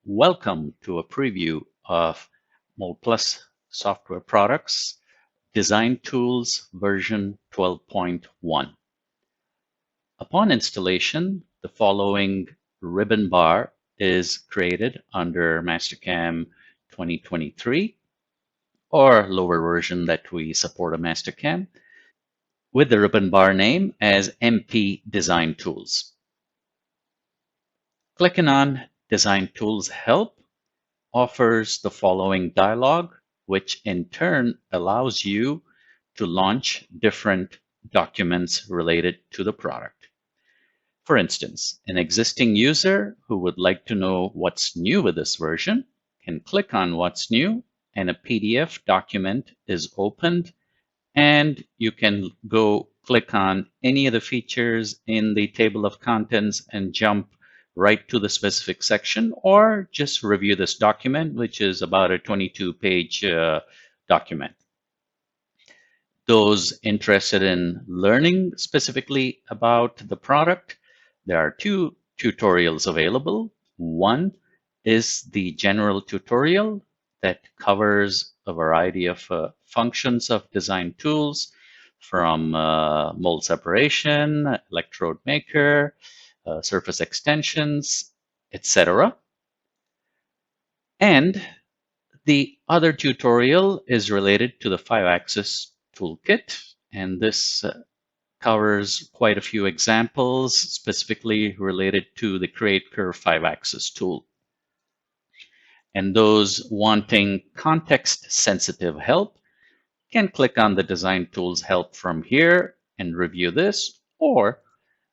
Welcome to a preview of Moldplus software products, Design Tools version 12.1. Upon installation, the following ribbon bar is created under Mastercam 2023 or lower version that we support a Mastercam with the ribbon bar name as MP Design Tools. Clicking on Design Tools Help offers the following dialog, which in turn allows you to launch different documents related to the product. For instance, an existing user who would like to know what's new with this version can click on what's new, and a PDF document is opened, and you can go click on any of the features in the table of contents and jump right to the specific section, or just review this document, which is about a 22-page document. Those interested in learning specifically about the product, there are two tutorials available. One is the general tutorial that covers a variety of functions of design tools, from mold separation, electrode maker, surface extensions, etc. And the other tutorial is related to the 5-axis toolkit, and this covers quite a few examples specifically related to the Create Curve 5-axis tool. And those wanting context-sensitive help can click on the Design Tools Help from here and review this, or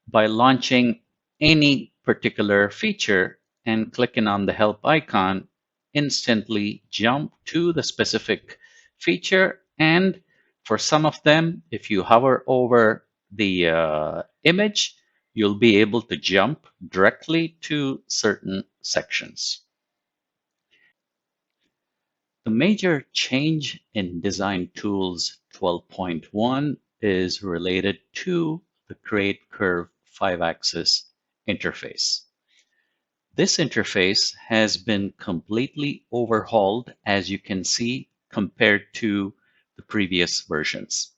by launching any particular feature and clicking on the help icon, instantly jump to the specific feature. And for some of them, if you hover over the image, you'll be able to jump directly to certain sections. The major change in Design Tools 12.1 is related to the Create Curve 5-axis interface. This interface has been completely overhauled, as you can see, compared to the previous versions.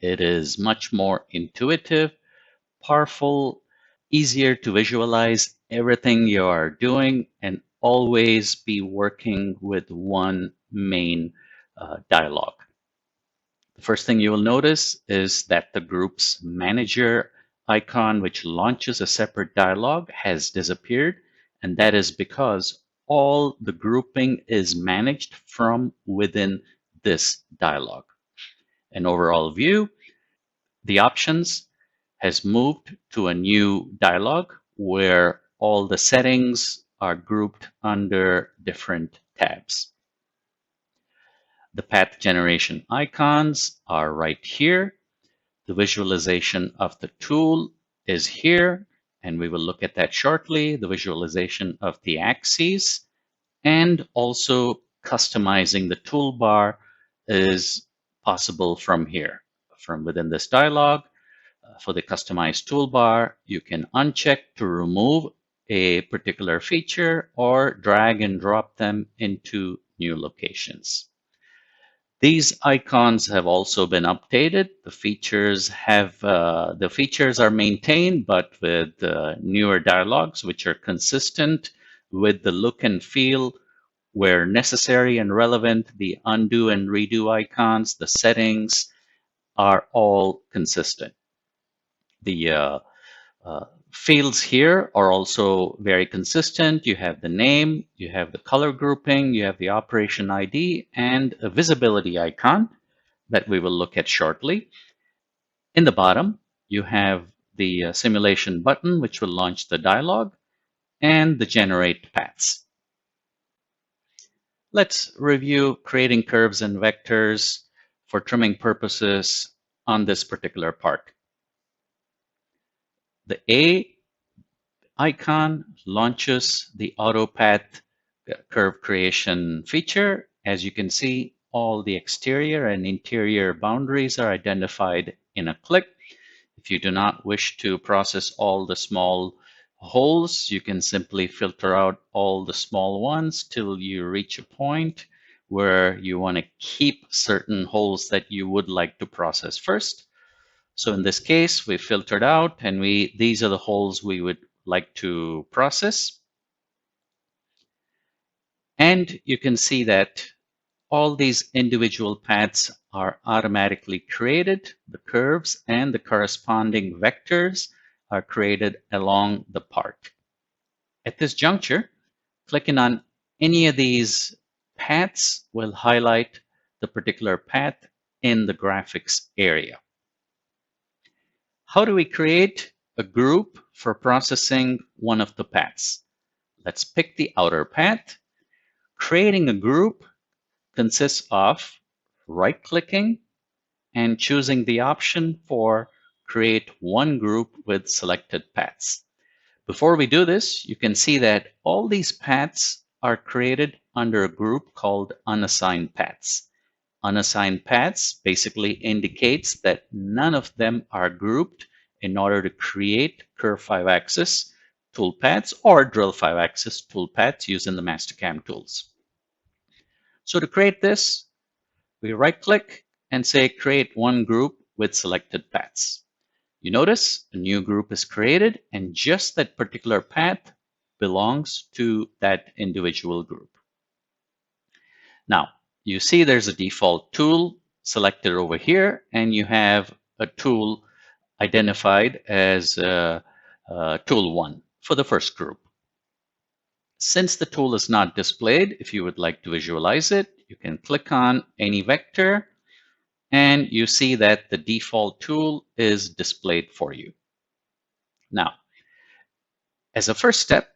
It is much more intuitive, powerful, easier to visualize everything you are doing, and always be working with one main dialog. The first thing you will notice is that the Groups Manager icon, which launches a separate dialog, has disappeared, and that is because all the grouping is managed from within this dialog. An overall view, the options has moved to a new dialog where all the settings are grouped under different tabs. The path generation icons are right here. The visualization of the tool is here, and we will look at that shortly. The visualization of the axes, and also customizing the toolbar is possible from here. From within this dialog, for the customized toolbar, you can uncheck to remove a particular feature or drag and drop them into new locations. These icons have also been updated. The features are maintained, but with newer dialogues, which are consistent with the look and feel. Where necessary and relevant, the undo and redo icons, the settings are all consistent. The fields here are also very consistent. You have the name, you have the color grouping, you have the operation ID, and a visibility icon that we will look at shortly. In the bottom, you have the simulation button, which will launch the dialog, and the generate paths. Let's review creating curves and vectors for trimming purposes on this particular part. The A icon launches the auto path curve creation feature. As you can see, all the exterior and interior boundaries are identified in a click. If you do not wish to process all the small holes, you can simply filter out all the small ones till you reach a point where you want to keep certain holes that you would like to process first. So in this case, we filtered out and these are the holes we would like to process. And you can see that all these individual paths are automatically created. The curves and the corresponding vectors are created along the part. At this juncture, clicking on any of these paths will highlight the particular path in the graphics area. How do we create a group for processing one of the paths? Let's pick the outer path. Creating a group consists of right-clicking and choosing the option for create one group with selected paths. Before we do this, you can see that all these paths are created under a group called unassigned paths. Unassigned paths basically indicates that none of them are grouped in order to create curve 5-axis toolpaths or drill 5-axis toolpaths using the Mastercam tools. So to create this, we right-click and say create one group with selected paths. You notice a new group is created and just that particular path belongs to that individual group. Now, you see there's a default tool selected over here and you have a tool identified as tool 1 for the first group. Since the tool is not displayed, if you would like to visualize it, you can click on any vector and you see that the default tool is displayed for you. Now, as a first step,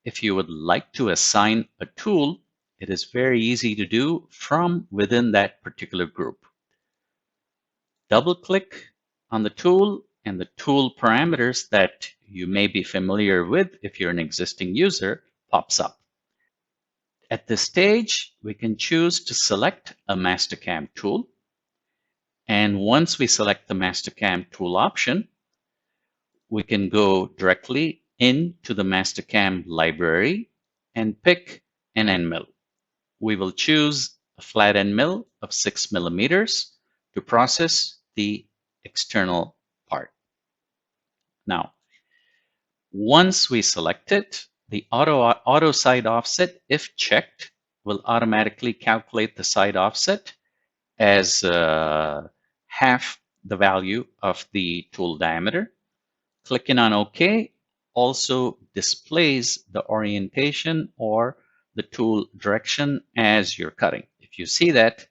if you would like to assign a tool, it is very easy to do from within that particular group. Double-click on the tool and the tool parameters that you may be familiar with if you're an existing user pops up. At this stage, we can choose to select a Mastercam tool. And once we select the Mastercam tool option, we can go directly into the Mastercam library and pick an end mill. We will choose a flat end mill of 6 millimeters to process the external part. Now, once we select it, the auto side offset, if checked, will automatically calculate the side offset as half the value of the tool diameter. Clicking on OK also displays the orientation or the tool direction as you're cutting. If you see that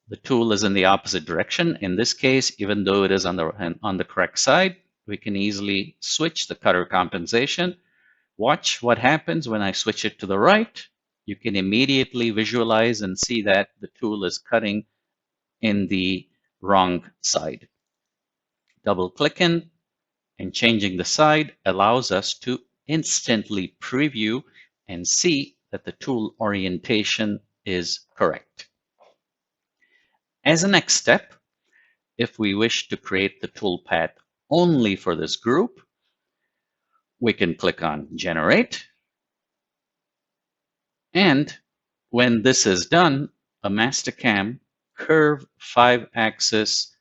the tool is in the opposite direction, in this case, even though it is on the correct side, we can easily switch the cutter compensation. Watch what happens when I switch it to the right. You can immediately visualize and see that the tool is cutting in the wrong side. Double clicking and changing the side allows us to instantly preview and see that the tool orientation is correct. As a next step, if we wish to create the toolpath only for this group, we can click on Generate. And when this is done, a Mastercam curve 5-axis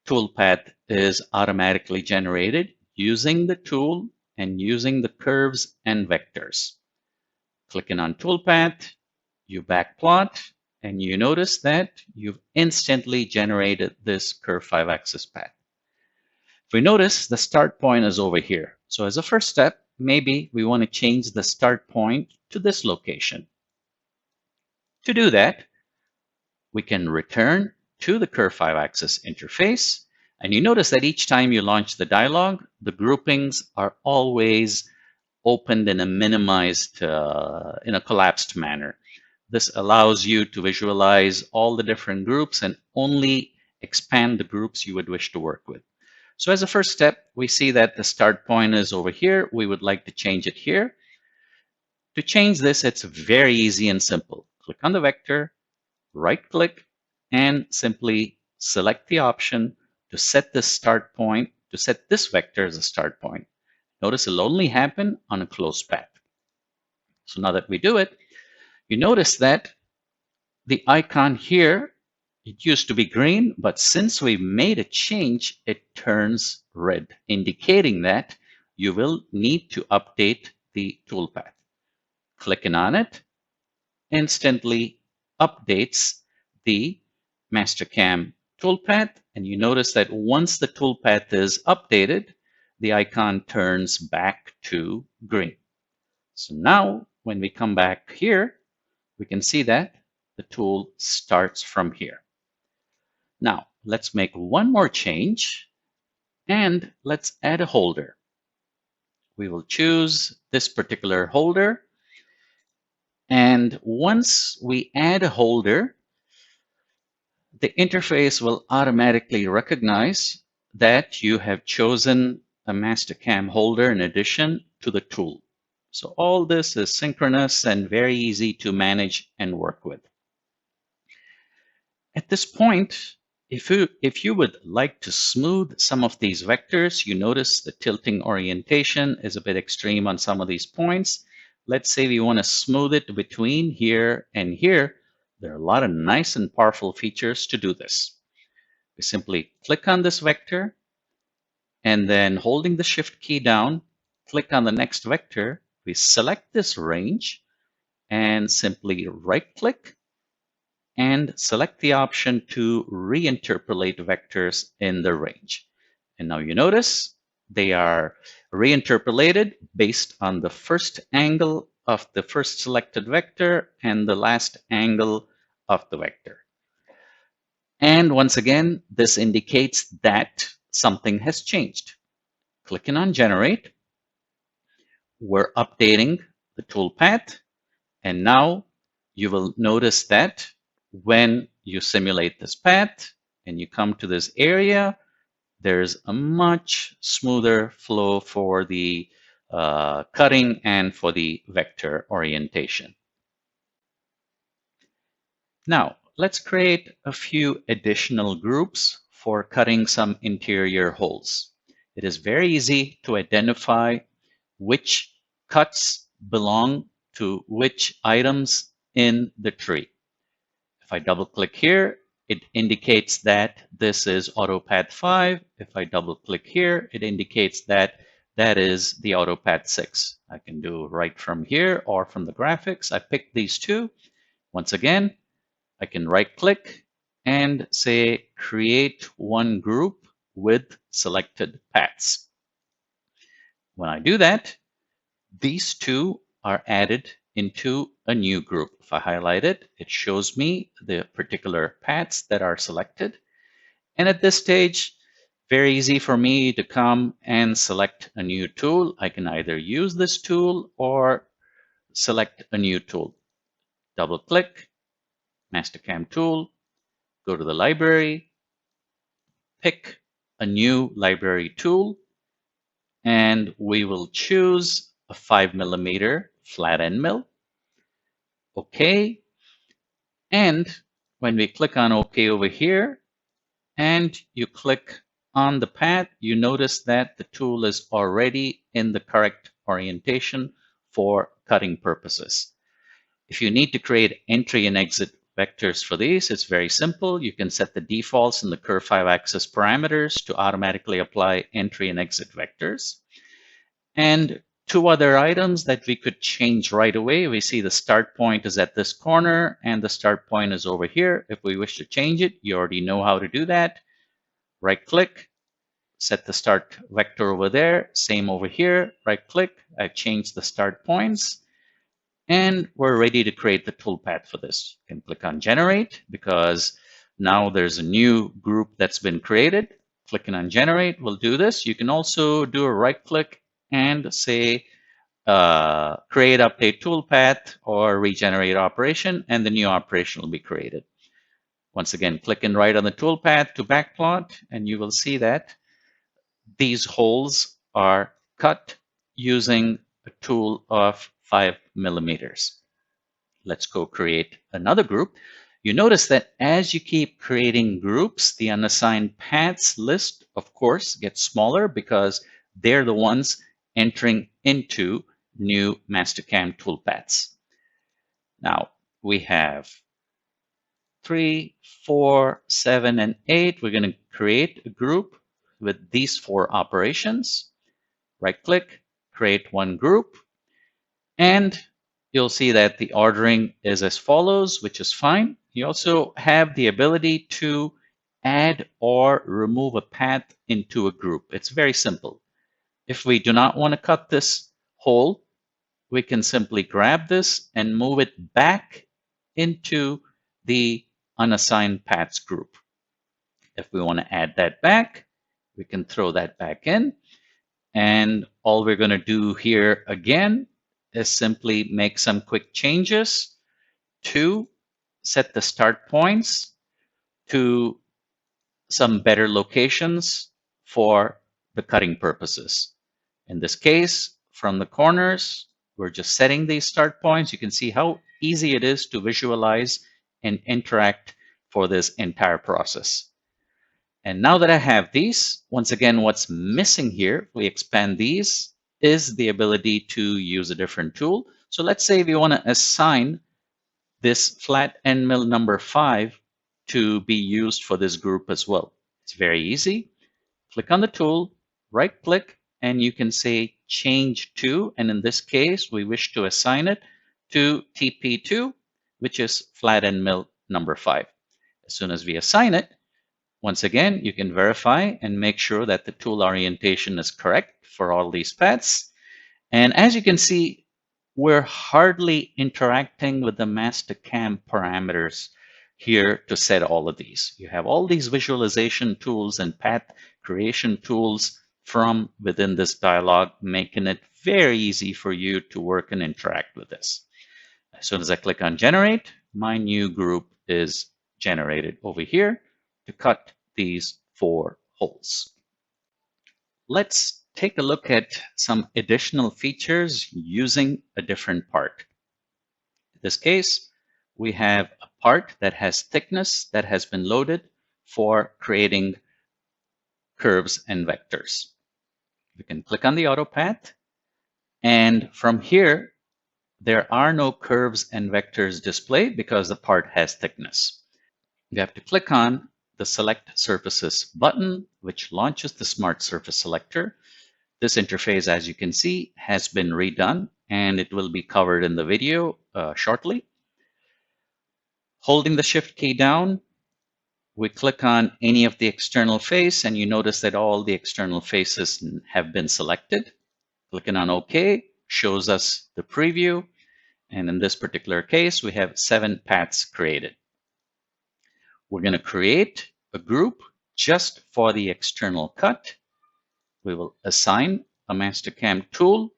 toolpath is automatically generated using the tool and using the curves and vectors. Clicking on Toolpath, you backplot, and you notice that you've instantly generated this curve 5-axis path. If we notice, the start point is over here. So as a first step, maybe we want to change the start point to this location. To do that, we can return to the curve 5-axis interface. And you notice that each time you launch the dialog, the groupings are always opened in a minimized, in a collapsed manner. This allows you to visualize all the different groups and only expand the groups you would wish to work with. So as a first step, we see that the start point is over here. We would like to change it here. To change this, it's very easy and simple. Click on the vector, right-click, and simply select the option to set this start point, to set this vector as a start point. Notice it'll only happen on a closed path. So now that we do it, you notice that the icon here, it used to be green, but since we made a change, it turns red, indicating that you will need to update the toolpath. Clicking on it instantly updates the Mastercam toolpath, and you notice that once the toolpath is updated, the icon turns back to green. So now when we come back here, we can see that the tool starts from here. Now let's make one more change and let's add a holder. We will choose this particular holder, and once we add a holder, the interface will automatically recognize that you have chosen a Mastercam holder in addition to the tool. So all this is synchronous and very easy to manage and work with. At this point, if you would like to smooth some of these vectors, you notice the tilting orientation is a bit extreme on some of these points. Let's say we want to smooth it between here and here. There are a lot of nice and powerful features to do this. We simply click on this vector, and then holding the Shift key down, click on the next vector. We select this range and simply right-click and select the option to reinterpolate vectors in the range. And now you notice they are reinterpolated based on the first angle of the first selected vector and the last angle of the vector. And once again, this indicates that something has changed. Clicking on Generate, we're updating the toolpath, and now you will notice that when you simulate this path and you come to this area, there's a much smoother flow for the cutting and for the vector orientation. Now, let's create a few additional groups for cutting some interior holes. It is very easy to identify which cuts belong to which items in the tree. If I double click here, it indicates that this is AutoPath 5. If I double click here, it indicates that that is the AutoPath 6. I can do right from here or from the graphics. I picked these two. Once again, I can right click and say create one group with selected paths. When I do that, these two are added into a new group. If I highlight it, it shows me the particular paths that are selected. And at this stage, very easy for me to come and select a new tool. I can either use this tool or select a new tool. Double click, Mastercam tool, go to the library, pick a new library tool, and we will choose a 5mm flat end mill. OK. And when we click on OK over here, and you click on the path, you notice that the tool is already in the correct orientation for cutting purposes. If you need to create entry and exit vectors for these, it's very simple. You can set the defaults in the curve 5-axis parameters to automatically apply entry and exit vectors. And two other items that we could change right away. We see the start point is at this corner and the start point is over here. If we wish to change it, you already know how to do that. Right click, set the start vector over there. Same over here, right click. I've changed the start points. And we're ready to create the toolpath for this. You can click on Generate because now there's a new group that's been created. Clicking on Generate will do this. You can also do a right click and say create update toolpath or regenerate operation, and the new operation will be created. Once again, click and right on the toolpath to backplot, and you will see that these holes are cut using a tool of 5mm. Let's go create another group. You notice that as you keep creating groups, the unassigned paths list, of course, gets smaller because they're the ones entering into new Mastercam toolpaths. Now we have 3, 4, 7, and 8. We're going to create a group with these 4 operations. Right-click, create one group, and you'll see that the ordering is as follows, which is fine. You also have the ability to add or remove a path into a group. It's very simple. If we do not want to cut this hole, we can simply grab this and move it back into the unassigned paths group. If we want to add that back, we can throw that back in. And all we're going to do here again is simply make some quick changes to set the start points to some better locations for the cutting purposes. In this case, from the corners, we're just setting these start points. You can see how easy it is to visualize and interact for this entire process. And now that I have these, once again, what's missing here, if we expand these, is the ability to use a different tool. So let's say we want to assign this flat end mill number 5 to be used for this group as well. It's very easy. Click on the tool, right click, and you can say change to, and in this case, we wish to assign it to TP2, which is flat end mill number 5. As soon as we assign it, once again, you can verify and make sure that the tool orientation is correct for all these paths. And as you can see, we're hardly interacting with the Mastercam parameters here to set all of these. You have all these visualization tools and path creation tools from within this dialog, making it very easy for you to work and interact with this. As soon as I click on generate, my new group is generated over here to cut these 4 holes. Let's take a look at some additional features using a different part. In this case, we have a part that has thickness that has been loaded for creating curves and vectors. We can click on the auto path, and from here, there are no curves and vectors displayed because the part has thickness. We have to click on the Select Surfaces button, which launches the Smart Surface Selector. This interface, as you can see, has been redone, and it will be covered in the video shortly. Holding the Shift key down, we click on any of the external face, and you notice that all the external faces have been selected. Clicking on OK shows us the preview, and in this particular case, we have 7 paths created. We're going to create a group just for the external cut. We will assign a Mastercam tool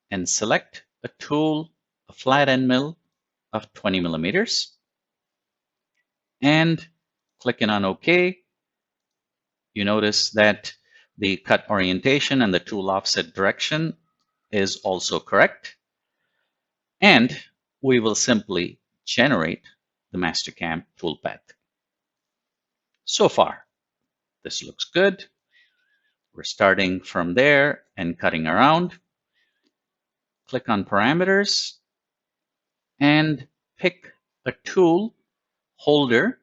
and select a tool, a flat end mill of 20 millimeters. And clicking on OK, you notice that the cut orientation and the tool offset direction is also correct. And we will simply generate the Mastercam toolpath. So far, this looks good. We're starting from there and cutting around. Click on parameters and pick a tool holder.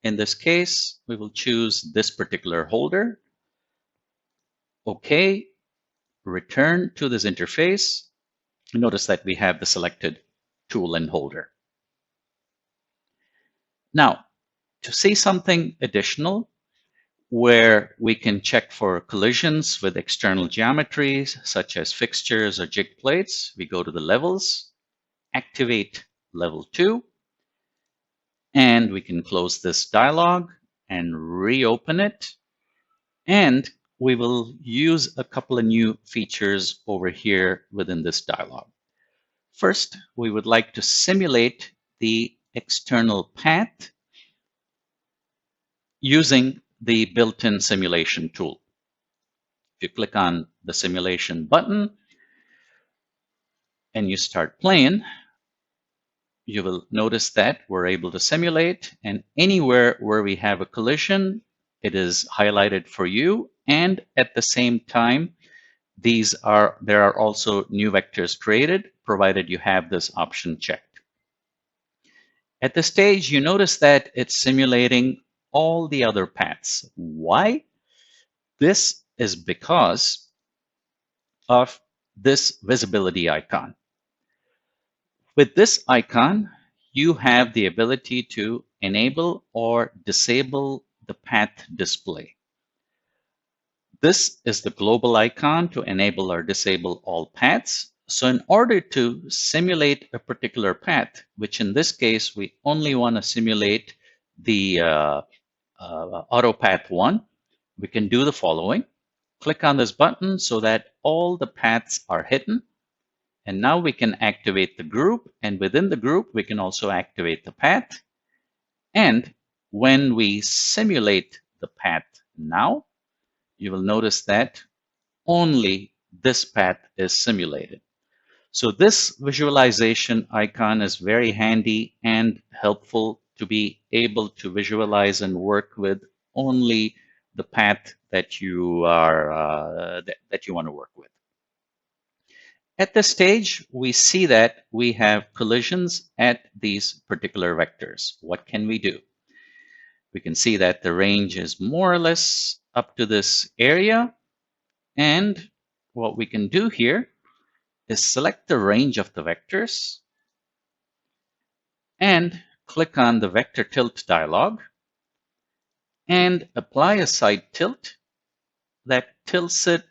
In this case, we will choose this particular holder. OK, return to this interface. Notice that we have the selected tool and holder. Now, to see something additional where we can check for collisions with external geometries such as fixtures or jig plates, we go to the levels, activate level 2, and we can close this dialog and reopen it. And we will use a couple of new features over here within this dialog. First, we would like to simulate the external path using the built-in simulation tool. If you click on the simulation button and you start playing, you will notice that we're able to simulate, and anywhere where we have a collision, it is highlighted for you, and at the same time, There are also new vectors created, provided you have this option checked. At this stage, you notice that it's simulating all the other paths. Why? This is because of this visibility icon. With this icon, you have the ability to enable or disable the path display. This is the global icon to enable or disable all paths. So in order to simulate a particular path, which in this case, we only want to simulate the auto path 1, we can do the following. Click on this button so that all the paths are hidden. And now we can activate the group, and within the group, we can also activate the path. And when we simulate the path now, you will notice that only this path is simulated. So this visualization icon is very handy and helpful to be able to visualize and work with only the path that you want to work with. At this stage, we see that we have collisions at these particular vectors. What can we do? We can see that the range is more or less up to this area. And what we can do here is select the range of the vectors and click on the vector tilt dialog and apply a side tilt that tilts it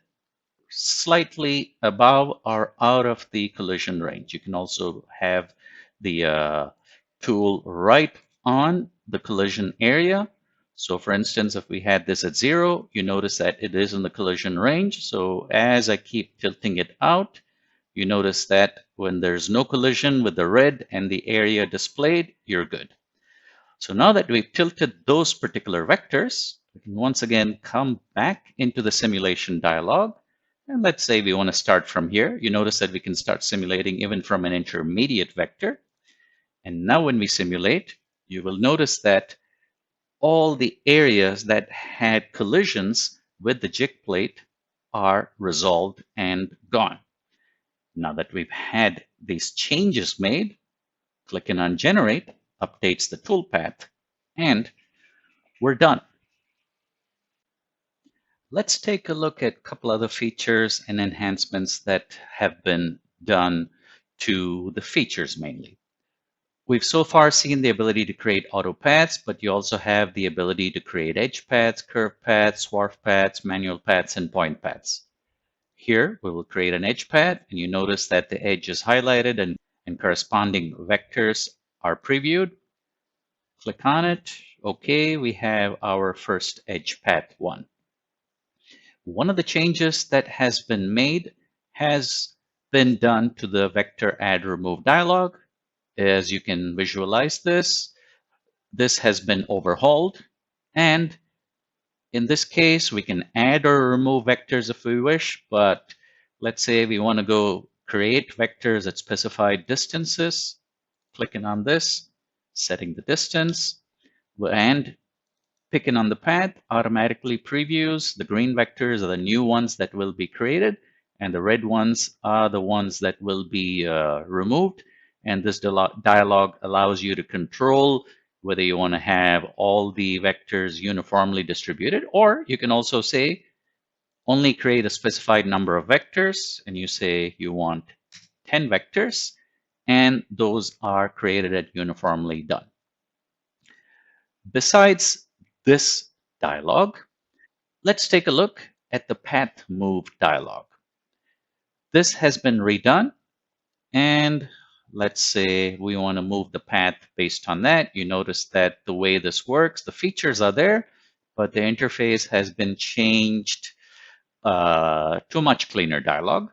slightly above or out of the collision range. You can also have the tool right on the collision area. So for instance, if we had this at 0, you notice that it is in the collision range. So as I keep tilting it out, you notice that when there's no collision with the red and the area displayed, you're good. So now that we've tilted those particular vectors, we can once again come back into the simulation dialog. And let's say we want to start from here. You notice that we can start simulating even from an intermediate vector. And now when we simulate, you will notice that all the areas that had collisions with the jig plate are resolved and gone. Now that we've had these changes made, clicking on Generate updates the toolpath, and we're done. Let's take a look at a couple other features and enhancements that have been done to the features mainly. We've so far seen the ability to create auto paths, but you also have the ability to create edge paths, curve paths, swarf paths, manual paths, and point paths. Here, we will create an edge path, and you notice that the edge is highlighted and corresponding vectors are previewed. Click on it. Okay, we have our first edge path 1. One of the changes that has been made has been done to the vector add remove dialog. As you can visualize this has been overhauled, and in this case, we can add or remove vectors if we wish, but let's say we want to go create vectors at specified distances. Clicking on this, setting the distance, and picking on the path automatically previews the green vectors are the new ones that will be created, and the red ones are the ones that will be removed. And this dialog allows you to control whether you want to have all the vectors uniformly distributed, or you can also say only create a specified number of vectors, and you say you want 10 vectors, and those are created at uniformly done. Besides this dialog, let's take a look at the path move dialog. This has been redone, and let's say we want to move the path based on that. You notice that the way this works, the features are there, but the interface has been changed to a much cleaner dialog.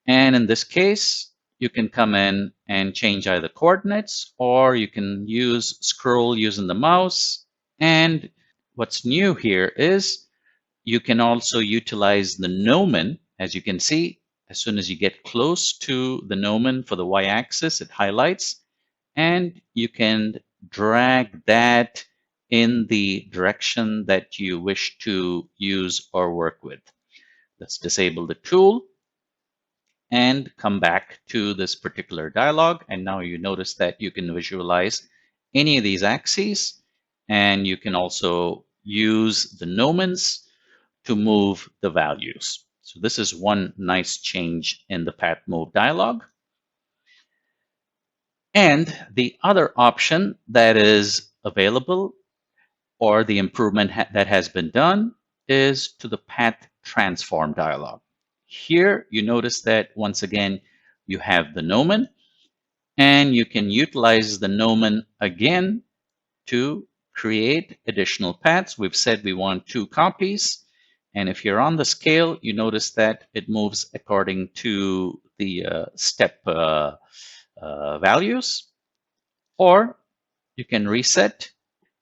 And in this case, you can come in and change either coordinates, or you can scroll using the mouse. And what's new here is you can also utilize the gnomon. As you can see, as soon as you get close to the gnomon for the y-axis, it highlights, and you can drag that in the direction that you wish to use or work with. Let's disable the tool and come back to this particular dialog. And now you notice that you can visualize any of these axes, and you can also use the nomens to move the values. So this is one nice change in the path move dialog. And the other option that is available, or the improvement that has been done, is to the path transform dialog. Here you notice that once again you have the nomen, and you can utilize the nomen again to create additional paths. We've said we want 2 copies, and if you're on the scale, you notice that it moves according to the step values. Or you can reset,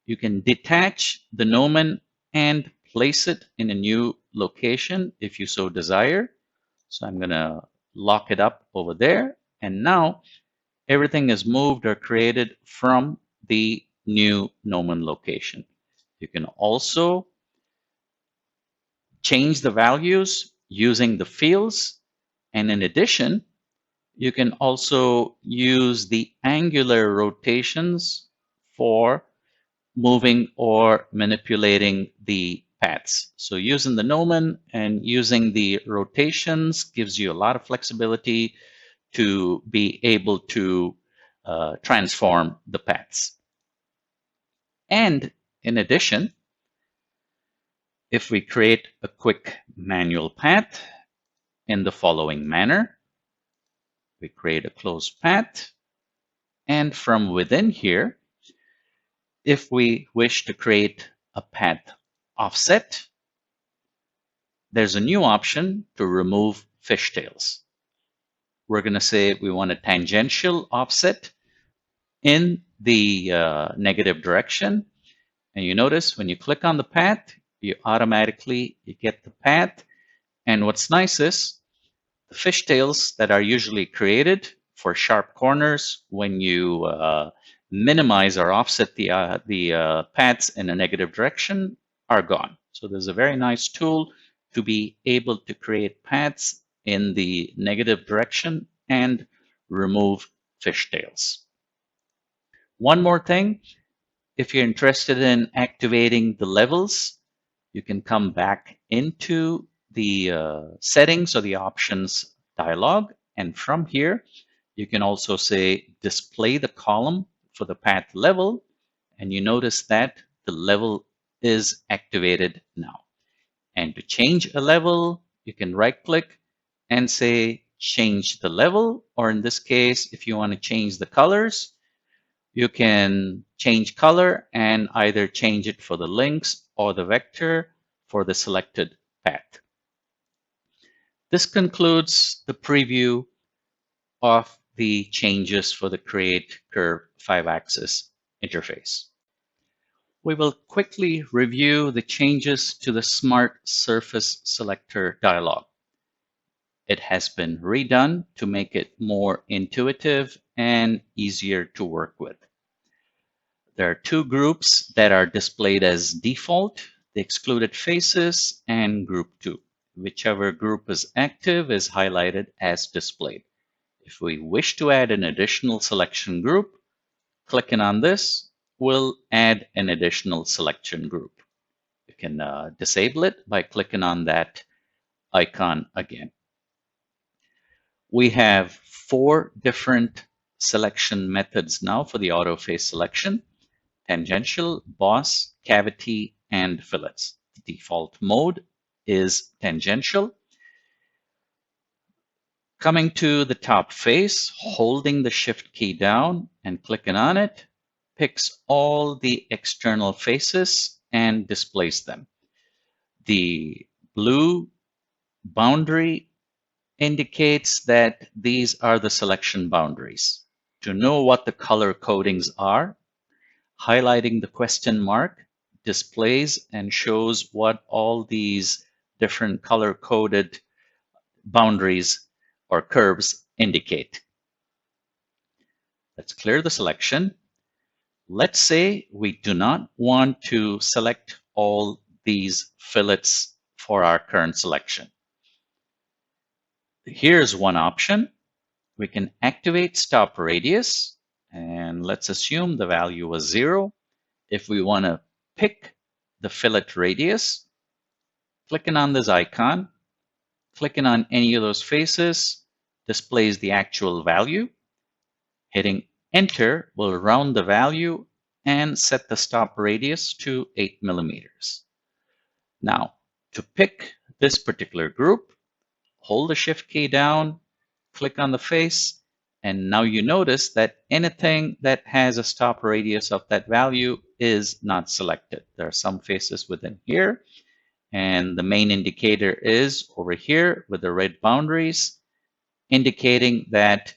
you can detach the nomen and place it in a new location if you so desire. So I'm going to lock it up over there, and now everything is moved or created from the new nomen location. You can also change the values using the fields, and in addition, you can also use the angular rotations for moving or manipulating the paths. So using the nomen and using the rotations gives you a lot of flexibility to be able to transform the paths. And in addition, if we create a quick manual path in the following manner, we create a closed path, and from within here, if we wish to create a path offset, there's a new option to remove fishtails. We're going to say we want a tangential offset in the negative direction. And you notice when you click on the path, you automatically get the path. And what's nice is the fishtails that are usually created for sharp corners when you minimize or offset the paths in a negative direction are gone. So there's a very nice tool to be able to create paths in the negative direction and remove fishtails. One more thing, if you're interested in activating the levels, you can come back into the settings or the options dialog, and from here you can also say display the column for the path level, and you notice that the level is activated now. And to change a level, you can right click and say change the level, or in this case, if you want to change the colors, you can change color and either change it for the links or the vector for the selected path. This concludes the preview of the changes for the Create Curve 5-axis interface. We will quickly review the changes to the Smart Surface Selector dialog. It has been redone to make it more intuitive and easier to work with. There are 2 groups that are displayed as default, the excluded faces and group 2. Whichever group is active is highlighted as displayed. If we wish to add an additional selection group, clicking on this will add an additional selection group. You can disable it by clicking on that icon again. We have 4 different selection methods now for the auto face selection: tangential, boss, cavity, and fillets. The default mode is tangential. Coming to the top face, holding the Shift key down and clicking on it picks all the external faces and displays them. The blue boundary indicates that these are the selection boundaries. To know what the color codings are, highlighting the question mark displays and shows what all these different color-coded boundaries or curves indicate. Let's clear the selection. Let's say we do not want to select all these fillets for our current selection. Here's one option. We can activate stop radius, and let's assume the value was 0. If we want to pick the fillet radius, clicking on this icon, clicking on any of those faces displays the actual value. Hitting enter will round the value and set the stop radius to 8 millimeters. Now, to pick this particular group, hold the shift key down, click on the face, and now you notice that anything that has a stop radius of that value is not selected. There are some faces within here, and the main indicator is over here with the red boundaries, indicating that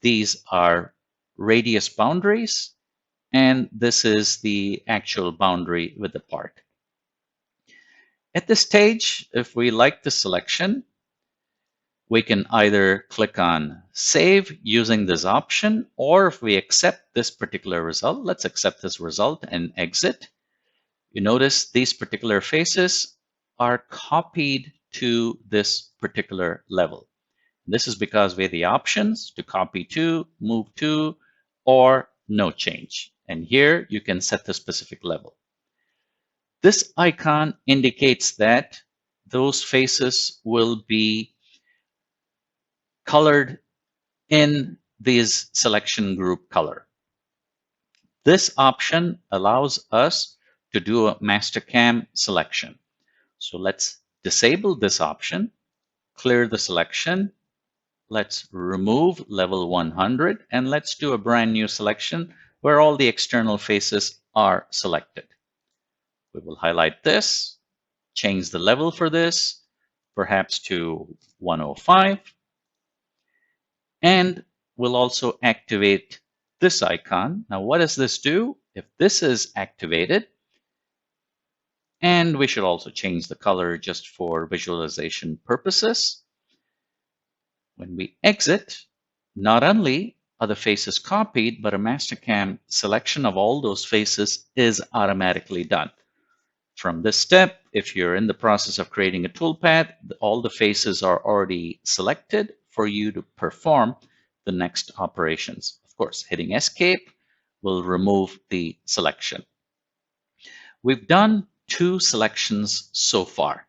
these are radius boundaries, and this is the actual boundary with the part. At this stage, if we like the selection, we can either click on Save using this option, or if we accept this particular result, let's accept this result and exit. You notice these particular faces are copied to this particular level. This is because we have the options to copy to, move to, or no change. And here you can set the specific level. This icon indicates that those faces will be colored in this selection group color. This option allows us to do a Mastercam selection. So let's disable this option, clear the selection. Let's remove level 100, and let's do a brand new selection where all the external faces are selected. We will highlight this, change the level for this, perhaps to 105. And we'll also activate this icon. Now, what does this do? If this is activated, and we should also change the color just for visualization purposes. When we exit, not only are the faces copied, but a Mastercam selection of all those faces is automatically done. From this step, if you're in the process of creating a toolpath, all the faces are already selected for you to perform the next operations. Of course, hitting Escape will remove the selection. We've done 2 selections so far.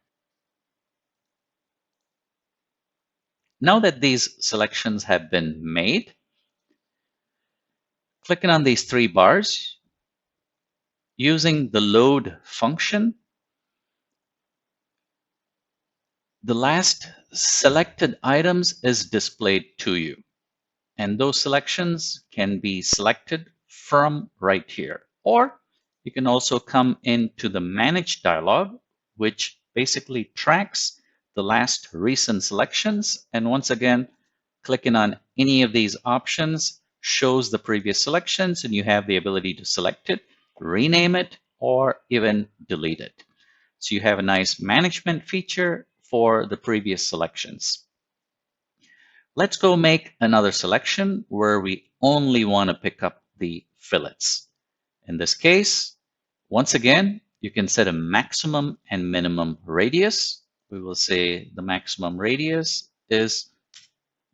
Now that these selections have been made, clicking on these 3 bars, using the load function, the last selected items is displayed to you. And those selections can be selected from right here. Or you can also come into the Manage dialog, which basically tracks the last recent selections. And once again, clicking on any of these options shows the previous selections, and you have the ability to select it, rename it, or even delete it. So you have a nice management feature for the previous selections. Let's go make another selection where we only want to pick up the fillets. In this case, once again, you can set a maximum and minimum radius. We will say the maximum radius is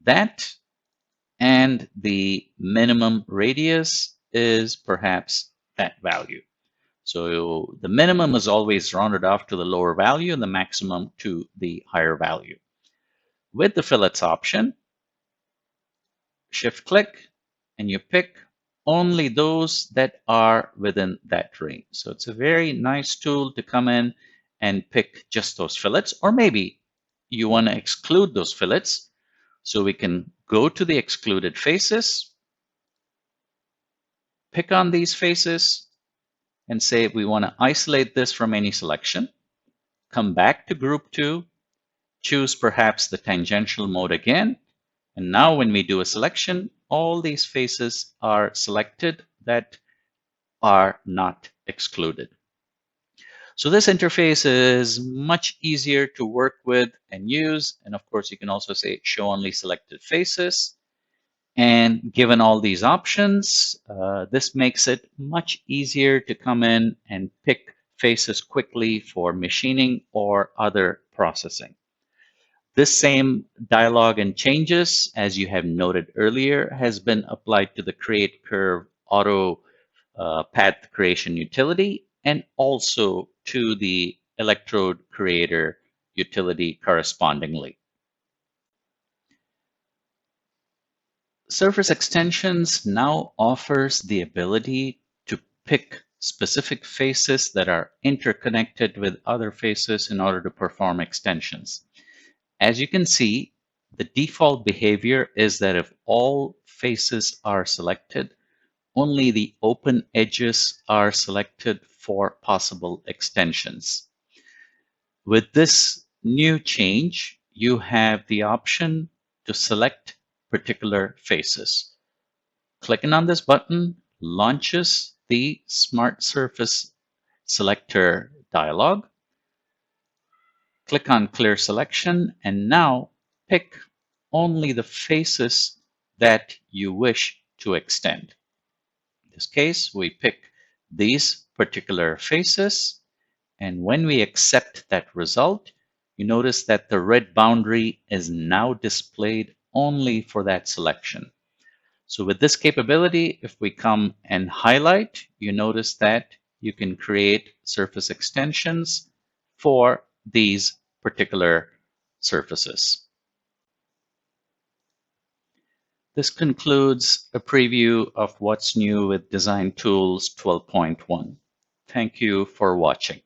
that, and the minimum radius is perhaps that value. So the minimum is always rounded off to the lower value and the maximum to the higher value. With the fillets option, shift click and you pick only those that are within that range. So it's a very nice tool to come in and pick just those fillets, or maybe you want to exclude those fillets. So we can go to the excluded faces, pick on these faces, and say we want to isolate this from any selection. Come back to group 2, choose perhaps the tangential mode again, and now when we do a selection, all these faces are selected that are not excluded. So this interface is much easier to work with and use. And of course, you can also say show only selected faces. And given all these options, this makes it much easier to come in and pick faces quickly for machining or other processing. This same dialog and changes, as you have noted earlier, has been applied to the Create Curve Auto Path Creation utility and also to the Electrode Creator utility correspondingly. Surface Extensions now offers the ability to pick specific faces that are interconnected with other faces in order to perform extensions. As you can see, the default behavior is that if all faces are selected, only the open edges are selected for possible extensions. With this new change, you have the option to select particular faces. Clicking on this button launches the Smart Surface Selector dialog. Click on Clear Selection and now pick only the faces that you wish to extend. In this case, we pick these particular faces, and when we accept that result, you notice that the red boundary is now displayed only for that selection. So with this capability, if we come and highlight, you notice that you can create surface extensions for these particular surfaces. This concludes a preview of what's new with Design Tools 12.1. Thank you for watching.